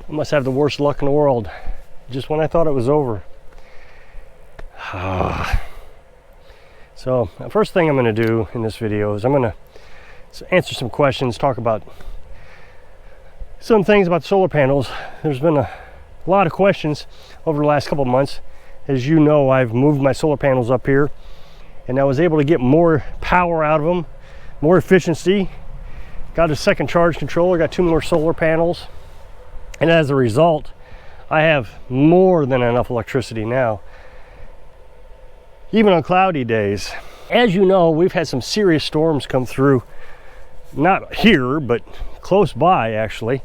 I must have the worst luck in the world. Just when I thought it was over. So, the first thing I'm going to do in this video is I'm going to answer some questions, talk about some things about solar panels. There's been a lot of questions over the last couple of months. As you know, I've moved my solar panels up here, and I was able to get more power out of them, more efficiency. Got a second charge controller, got 2 more solar panels, and as a result, I have more than enough electricity now, even on cloudy days. As you know, we've had some serious storms come through, not here, but close by actually.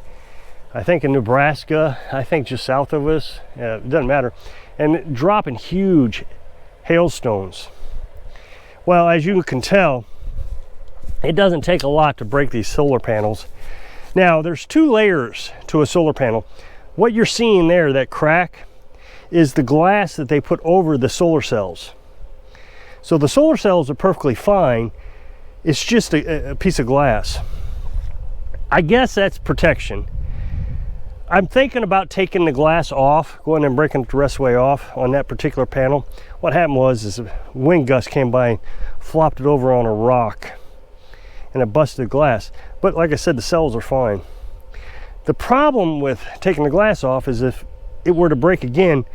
I think in Nebraska, I think just south of us, it doesn't matter, and dropping huge hailstones. Well, as you can tell, it doesn't take a lot to break these solar panels. Now, there's 2 layers to a solar panel. What you're seeing there, that crack, is the glass that they put over the solar cells. So the solar cells are perfectly fine. It's just a piece of glass. I guess that's protection. I'm thinking about taking the glass off, going and breaking it the rest of the way off on that particular panel. What happened was a wind gust came by and flopped it over on a rock, and it busted the glass. But like I said, the cells are fine. The problem with taking the glass off is if it were to break again,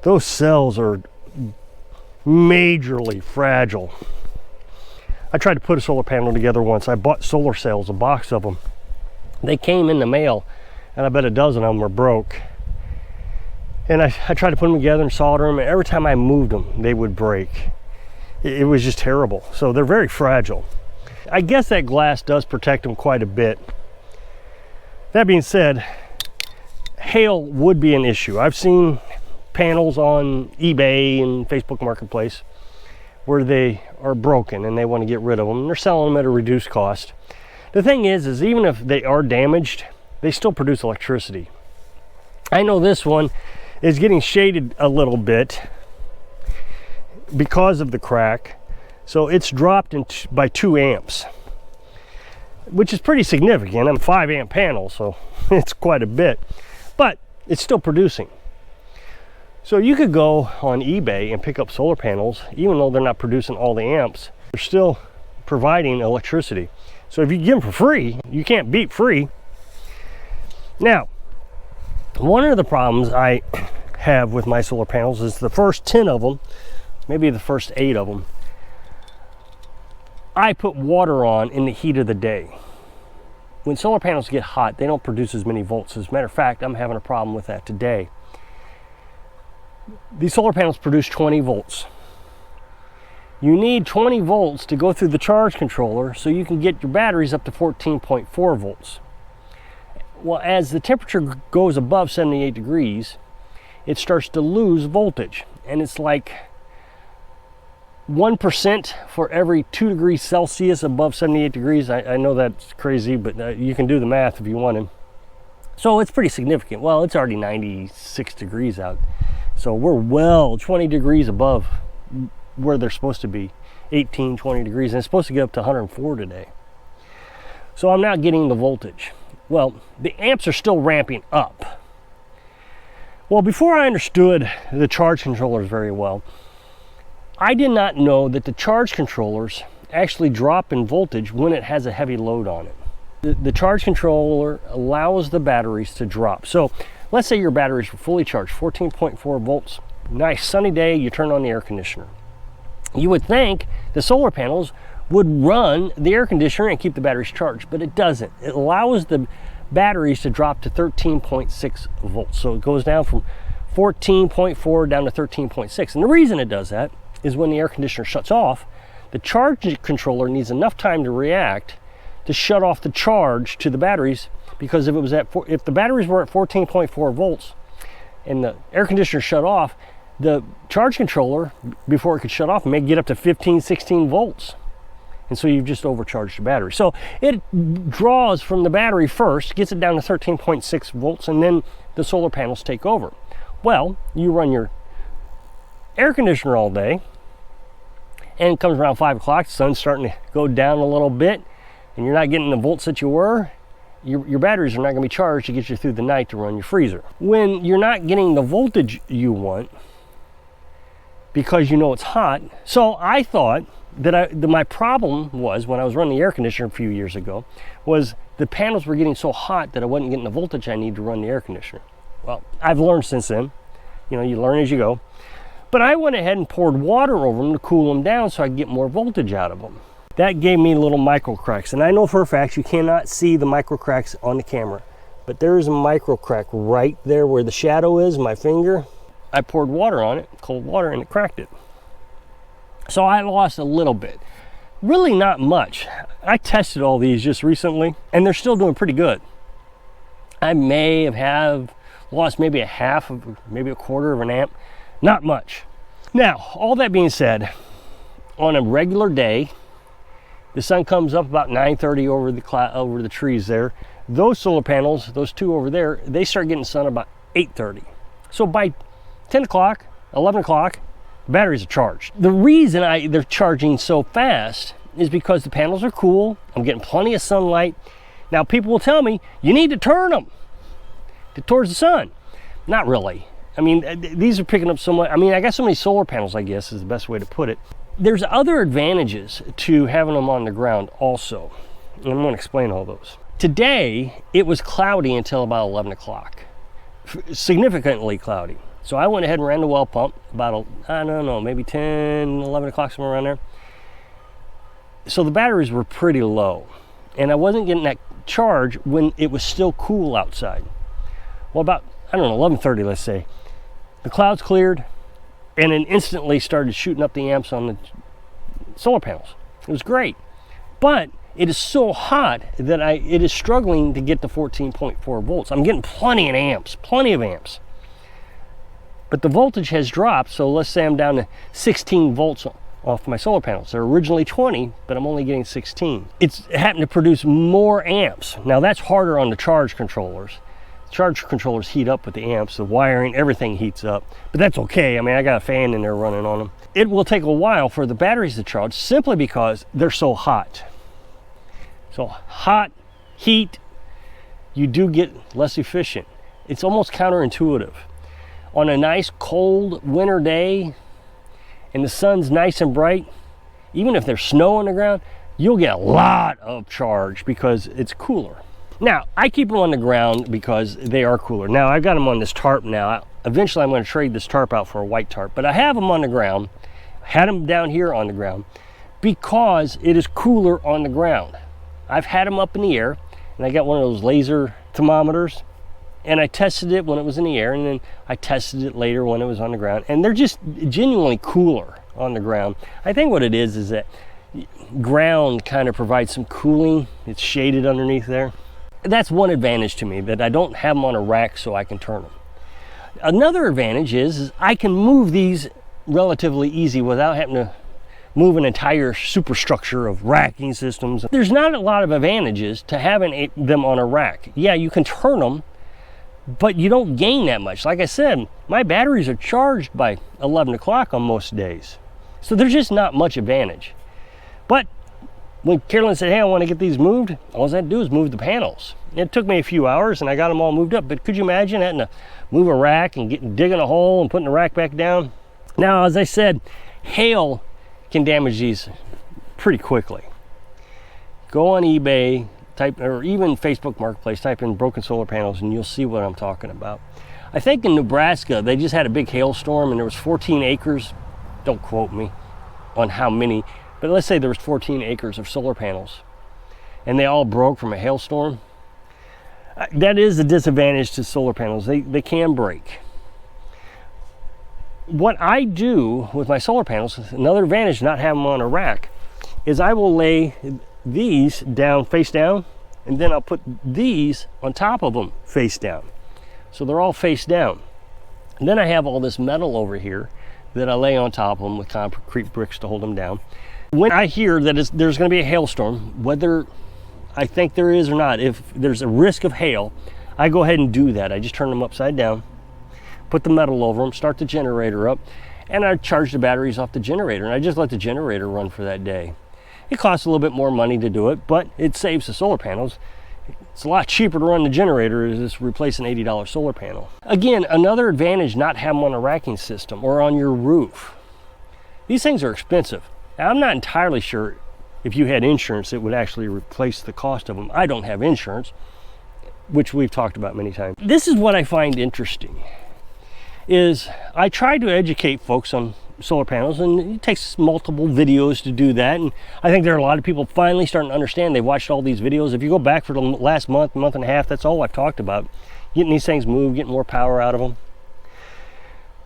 those cells are majorly fragile. I tried to put a solar panel together once. I bought solar cells, a box of them. They came in the mail, and I bet a dozen of them were broke. And I tried to put them together and solder them, and every time I moved them, they would break. It was just terrible. So they're very fragile. I guess that glass does protect them quite a bit. That being said, hail would be an issue. I've seen panels on eBay and Facebook Marketplace where they are broken and they want to get rid of them, and they're selling them at a reduced cost. The thing is even if they are damaged, they still produce electricity. I know this one is getting shaded a little bit because of the crack, so it's dropped by 2 amps, which is pretty significant. I'm a 5 amp panel, so it's quite a bit, but it's still producing. So you could go on eBay and pick up solar panels, even though they're not producing all the amps, they're still providing electricity. So if you give them for free, you can't beat free. Now, one of the problems I have with my solar panels is the first 10 of them, maybe the first 8 of them, I put water on in the heat of the day. When solar panels get hot, they don't produce as many volts. As a matter of fact, I'm having a problem with that today. These solar panels produce 20 volts. You need 20 volts to go through the charge controller so you can get your batteries up to 14.4 volts. Well, as the temperature goes above 78 degrees, it starts to lose voltage, and it's like 1% for every 2 degrees Celsius above 78 degrees. I know that's crazy, but you can do the math if you want to. So it's pretty significant. Well, it's already 96 degrees out. So we're well 20 degrees above where they're supposed to be, 18, 20 degrees, and it's supposed to get up to 104 today. So I'm not getting the voltage. Well, the amps are still ramping up. Well, before I understood the charge controllers very well, I did not know that the charge controllers actually drop in voltage when it has a heavy load on it. The charge controller allows the batteries to drop. So let's say your batteries were fully charged, 14.4 volts, nice sunny day, you turn on the air conditioner. You would think the solar panels would run the air conditioner and keep the batteries charged, but it doesn't. It allows the batteries to drop to 13.6 volts. So it goes down from 14.4 down to 13.6. And the reason it does that is when the air conditioner shuts off, the charge controller needs enough time to react to shut off the charge to the batteries, because if the batteries were at 14.4 volts and the air conditioner shut off, the charge controller, before it could shut off, may get up to 15, 16 volts. And so you've just overcharged the battery. So it draws from the battery first, gets it down to 13.6 volts, and then the solar panels take over. Well, you run your air conditioner all day, and it comes around 5 o'clock, the sun's starting to go down a little bit, and you're not getting the volts that you were. your batteries are not going to be charged to get you through the night to run your freezer. When you're not getting the voltage you want because you know it's hot. So I thought that my problem was, when I was running the air conditioner a few years ago, was the panels were getting so hot that I wasn't getting the voltage I need to run the air conditioner. Well, I've learned since then. You know, you learn as you go. But I went ahead and poured water over them to cool them down so I could get more voltage out of them. That gave me little micro cracks. And I know for a fact you cannot see the micro cracks on the camera, but there is a micro crack right there where the shadow is, my finger. I poured water on it, cold water, and it cracked it. So I lost a little bit. Really not much. I tested all these just recently, and they're still doing pretty good. I may have lost maybe a half of, maybe a quarter of an amp. Not much. Now, all that being said, on a regular day, the sun comes up about 9:30 over the trees there. Those solar panels, those two over there, they start getting sun about 8:30. So by 10 o'clock, 11 o'clock, the batteries are charged. The reason they're charging so fast is because the panels are cool. I'm getting plenty of sunlight. Now, people will tell me, you need to turn them towards the sun. Not really. I mean, these are picking up so much. I mean, I got so many solar panels, I guess is the best way to put it. There's other advantages to having them on the ground also. And I'm going to explain all those. Today, it was cloudy until about 11 o'clock. Significantly cloudy. So I went ahead and ran the well pump about, I don't know, maybe 10, 11 o'clock, somewhere around there. So the batteries were pretty low. And I wasn't getting that charge when it was still cool outside. Well, about, I don't know, 11:30, let's say. The clouds cleared, and then instantly started shooting up the amps on the solar panels. It was great. But it is so hot that it is struggling to get to 14.4 volts. I'm getting plenty of amps. But the voltage has dropped, so let's say I'm down to 16 volts off my solar panels. They're originally 20, but I'm only getting 16. It's happened to produce more amps. Now that's harder on the charge controllers. Charge controllers heat up with the amps, the wiring, everything heats up, but that's okay. I mean, I got a fan in there running on them. It will take a while for the batteries to charge simply because they're so hot. So hot, heat, you do get less efficient. It's almost counterintuitive. On a nice cold winter day and the sun's nice and bright, even if there's snow on the ground, you'll get a lot of charge because it's cooler. Now, I keep them on the ground because they are cooler. Now, I've got them on this tarp now. Eventually, I'm going to trade this tarp out for a white tarp. But I have them on the ground, had them down here on the ground, because it is cooler on the ground. I've had them up in the air, and I got one of those laser thermometers, and I tested it when it was in the air, and then I tested it later when it was on the ground. And they're just genuinely cooler on the ground. I think what it is that ground kind of provides some cooling. It's shaded underneath there. That's one advantage to me, that I don't have them on a rack so I can turn them. Another advantage is I can move these relatively easy without having to move an entire superstructure of racking systems. There's not a lot of advantages to having them on a rack. Yeah, you can turn them, but you don't gain that much. Like I said, my batteries are charged by 11 o'clock on most days. So there's just not much advantage. But when Carolyn said, hey, I want to get these moved, all I had to do is move the panels. It took me a few hours and I got them all moved up, but could you imagine having to move a rack and digging a hole and putting the rack back down? Now, as I said, hail can damage these pretty quickly. Go on eBay, or even Facebook Marketplace, type in broken solar panels and you'll see what I'm talking about. I think in Nebraska, they just had a big hailstorm and there was 14 acres, don't quote me on how many, but let's say there was 14 acres of solar panels and they all broke from a hailstorm. That is a disadvantage to solar panels. They can break. What I do with my solar panels, another advantage not having them on a rack, is I will lay these down face down and then I'll put these on top of them face down. So they're all face down. And then I have all this metal over here that I lay on top of them with concrete bricks to hold them down. When I hear that there's going to be a hailstorm, whether I think there is or not, if there's a risk of hail, I go ahead and do that. I just turn them upside down, put the metal over them, start the generator up, and I charge the batteries off the generator, and I just let the generator run for that day. It costs a little bit more money to do it, but it saves the solar panels. It's a lot cheaper to run the generator as just replace an $80 solar panel. Again, another advantage not having them on a racking system or on your roof. These things are expensive. Now, I'm not entirely sure if you had insurance it would actually replace the cost of them. I don't have insurance, which we've talked about many times. This is what I find interesting, is I try to educate folks on solar panels, and it takes multiple videos to do that, and I think there are a lot of people finally starting to understand. They've watched all these videos. If you go back for the last month and a half, that's all I've talked about, getting these things moved, getting more power out of them.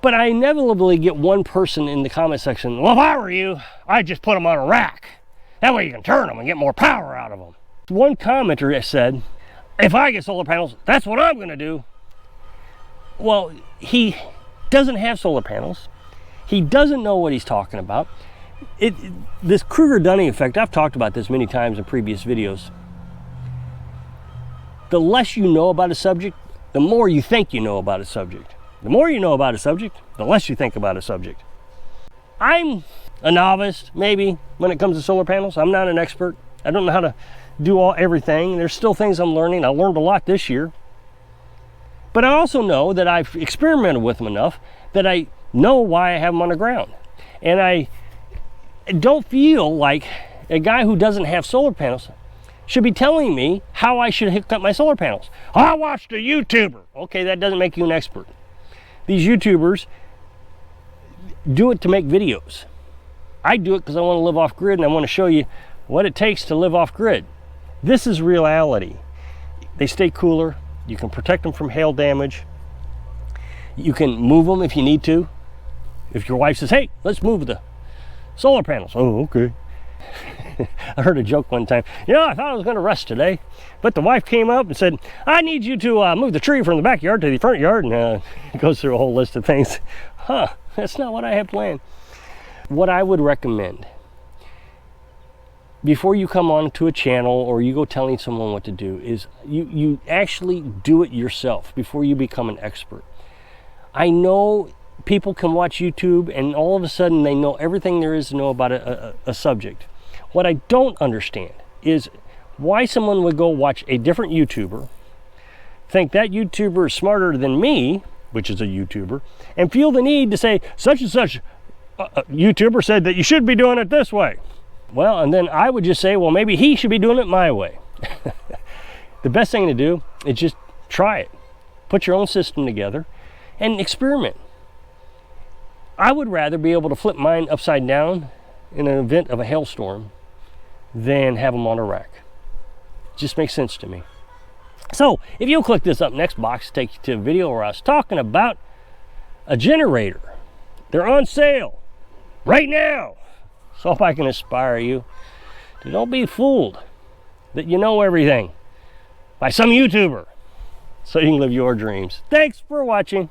But I inevitably get one person in the comment section, well, if I were you, I'd just put them on a rack. That way you can turn them and get more power out of them. One commenter said, if I get solar panels, that's what I'm going to do. Well, he doesn't have solar panels. He doesn't know what he's talking about. This Kruger-Dunning effect, I've talked about this many times in previous videos. The less you know about a subject, the more you think you know about a subject. The more you know about a subject, the less you think about a subject. I'm a novice, maybe, when it comes to solar panels. I'm not an expert. I don't know how to do everything. There's still things I'm learning. I learned a lot this year. But I also know that I've experimented with them enough that I know why I have them on the ground. And I don't feel like a guy who doesn't have solar panels should be telling me how I should hook up my solar panels. I watched a YouTuber. Okay, that doesn't make you an expert. These YouTubers do it to make videos. I do it because I want to live off grid, and I want to show you what it takes to live off grid. This is reality. They stay cooler. You can protect them from hail damage. You can move them if you need to. If your wife says, hey, let's move the solar panels. Oh, okay. I heard a joke one time. You know, I thought I was going to rest today, but the wife came up and said, I need you to move the tree from the backyard to the front yard, and it goes through a whole list of things. That's not what I have planned. What I would recommend, before you come on to a channel or you go telling someone what to do, is you actually do it yourself before you become an expert. I know people can watch YouTube and all of a sudden they know everything there is to know about a subject. What I don't understand is why someone would go watch a different YouTuber, think that YouTuber is smarter than me, which is a YouTuber, and feel the need to say, such and such YouTuber said that you should be doing it this way. Well, and then I would just say, well, maybe he should be doing it my way. The best thing to do is just try it. Put your own system together and experiment. I would rather be able to flip mine upside down in an event of a hailstorm than have them on a rack. It just makes sense to me. So if you'll click this up next box, take you to a video where I was talking about a generator. They're on sale right now. So if I can inspire you to don't be fooled that you know everything by some YouTuber so you can live your dreams. Thanks for watching.